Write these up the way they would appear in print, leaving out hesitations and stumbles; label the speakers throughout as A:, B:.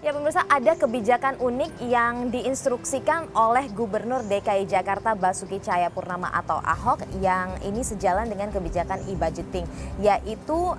A: Ya pemirsa, ada kebijakan unik yang diinstruksikan oleh Gubernur DKI Jakarta Basuki Cahayapurnama atau Ahok yang ini sejalan dengan kebijakan e-budgeting, yaitu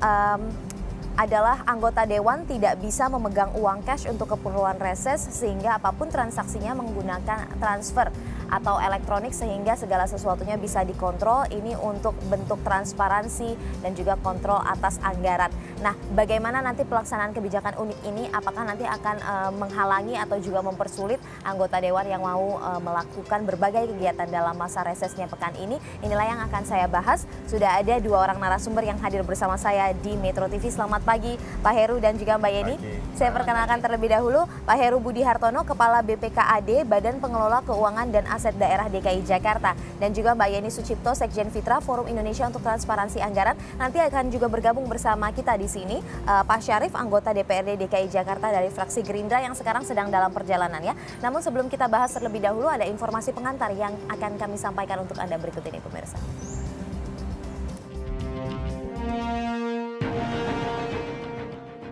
A: adalah anggota dewan tidak bisa memegang uang cash untuk keperluan reses sehingga apapun transaksinya menggunakan transfer atau elektronik sehingga segala sesuatunya bisa dikontrol. Ini untuk bentuk transparansi dan juga kontrol atas anggaran. Nah, bagaimana nanti pelaksanaan kebijakan unik ini? Apakah nanti akan menghalangi atau juga mempersulit anggota dewan yang mau melakukan berbagai kegiatan dalam masa resesnya pekan ini? Inilah yang akan saya bahas. Sudah ada dua orang narasumber yang hadir bersama saya di Metro TV. Selamat pagi Pak Heru dan juga Mbak Yeni. Saya perkenalkan terlebih dahulu Pak Heru Budi Hartono, Kepala BPKAD, Badan Pengelola Keuangan dan Aset Daerah DKI Jakarta. Dan juga Mbak Yeni Sucipto, Sekjen Fitra Forum Indonesia untuk Transparansi Anggaran. Nanti akan juga bergabung bersama kita di sini Pak Syarif, anggota DPRD DKI Jakarta dari fraksi Gerindra yang sekarang sedang dalam perjalanan ya. Namun sebelum kita bahas terlebih dahulu ada informasi pengantar yang akan kami sampaikan untuk Anda berikut ini pemirsa.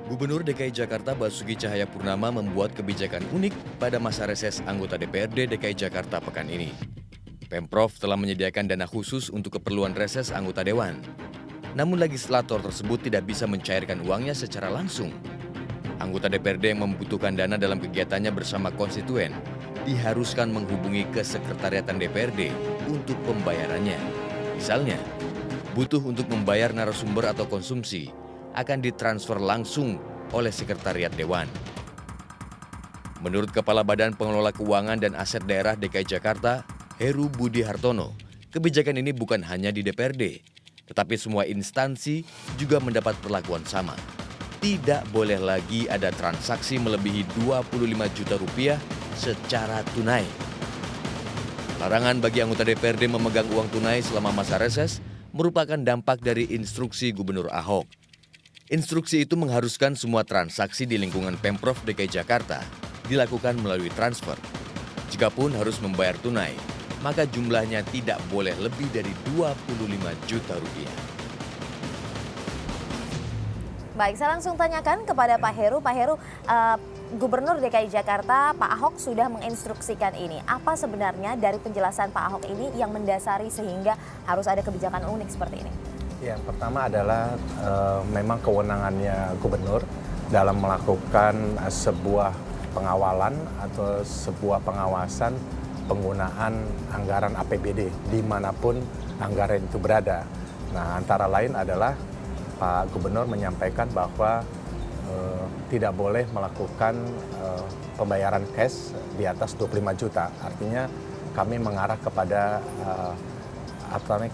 B: Gubernur DKI Jakarta Basuki Cahayapurnama membuat kebijakan unik pada masa reses anggota DPRD DKI Jakarta pekan ini. Pemprov telah menyediakan dana khusus untuk keperluan reses anggota dewan. Namun legislator tersebut tidak bisa mencairkan uangnya secara langsung. Anggota DPRD yang membutuhkan dana dalam kegiatannya bersama konstituen diharuskan menghubungi ke Sekretariatan DPRD untuk pembayarannya. Misalnya, butuh untuk membayar narasumber atau konsumsi, akan ditransfer langsung oleh Sekretariat Dewan. Menurut Kepala Badan Pengelola Keuangan dan Aset Daerah DKI Jakarta, Heru Budi Hartono, kebijakan ini bukan hanya di DPRD, tetapi semua instansi juga mendapat perlakuan sama. Tidak boleh lagi ada transaksi melebihi 25 juta rupiah secara tunai. Larangan bagi anggota DPRD memegang uang tunai selama masa reses merupakan dampak dari instruksi Gubernur Ahok. Instruksi itu mengharuskan semua transaksi di lingkungan Pemprov DKI Jakarta dilakukan melalui transfer. Jikapun harus membayar tunai, maka jumlahnya tidak boleh lebih dari 25 juta rupiah.
A: Baik, saya langsung tanyakan kepada Pak Heru. Pak Heru, Gubernur DKI Jakarta Pak Ahok sudah menginstruksikan ini. Apa sebenarnya dari penjelasan Pak Ahok ini yang mendasari sehingga harus ada kebijakan unik seperti ini?
C: Yang pertama adalah memang kewenangannya gubernur dalam melakukan sebuah pengawalan atau sebuah pengawasan penggunaan anggaran APBD dimanapun anggaran itu berada. Nah, antara lain adalah Pak Gubernur menyampaikan bahwa tidak boleh melakukan pembayaran cash di atas 25 juta. Artinya kami mengarah kepada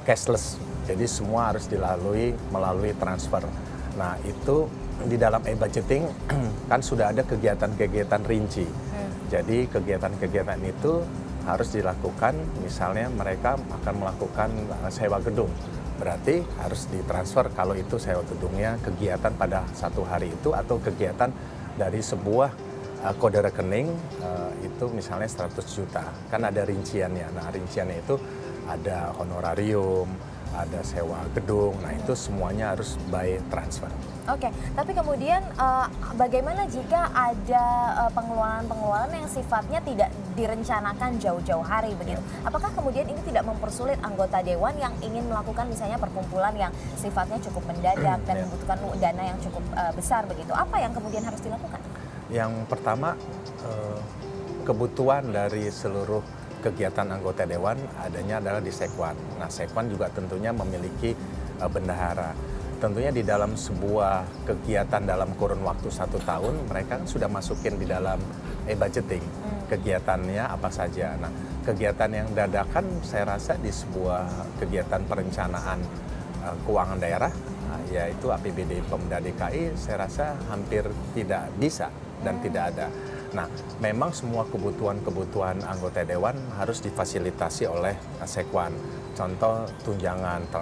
C: cashless. Jadi semua harus dilalui melalui transfer. Nah, itu di dalam e-budgeting kan sudah ada kegiatan-kegiatan rinci. Jadi kegiatan-kegiatan itu harus dilakukan, misalnya mereka akan melakukan sewa gedung. Berarti harus ditransfer kalau itu sewa gedungnya kegiatan pada satu hari itu atau kegiatan dari sebuah kode rekening itu misalnya 100 juta. Kan ada rinciannya. Nah, rinciannya itu ada honorarium, ada sewa gedung, nah itu semuanya harus by transfer.
A: Oke, tapi kemudian bagaimana jika ada pengeluaran-pengeluaran yang sifatnya tidak direncanakan jauh-jauh hari begitu? Apakah kemudian ini tidak mempersulit anggota dewan yang ingin melakukan misalnya perkumpulan yang sifatnya cukup mendadak dan membutuhkan dana yang cukup besar begitu? Apa yang kemudian harus dilakukan?
C: Yang pertama, kebutuhan dari seluruh kegiatan anggota dewan adanya adalah di Sekwan. Nah, Sekwan juga tentunya memiliki bendahara. Tentunya di dalam sebuah kegiatan dalam kurun waktu 1 tahun, mereka sudah masukin di dalam e-budgeting. Kegiatannya apa saja. Nah, kegiatan yang dadakan saya rasa di sebuah kegiatan perencanaan keuangan daerah, yaitu APBD Pemda DKI, saya rasa hampir tidak bisa dan tidak ada. Nah, memang semua kebutuhan-kebutuhan anggota dewan harus difasilitasi oleh Sekwan. Contoh tunjangan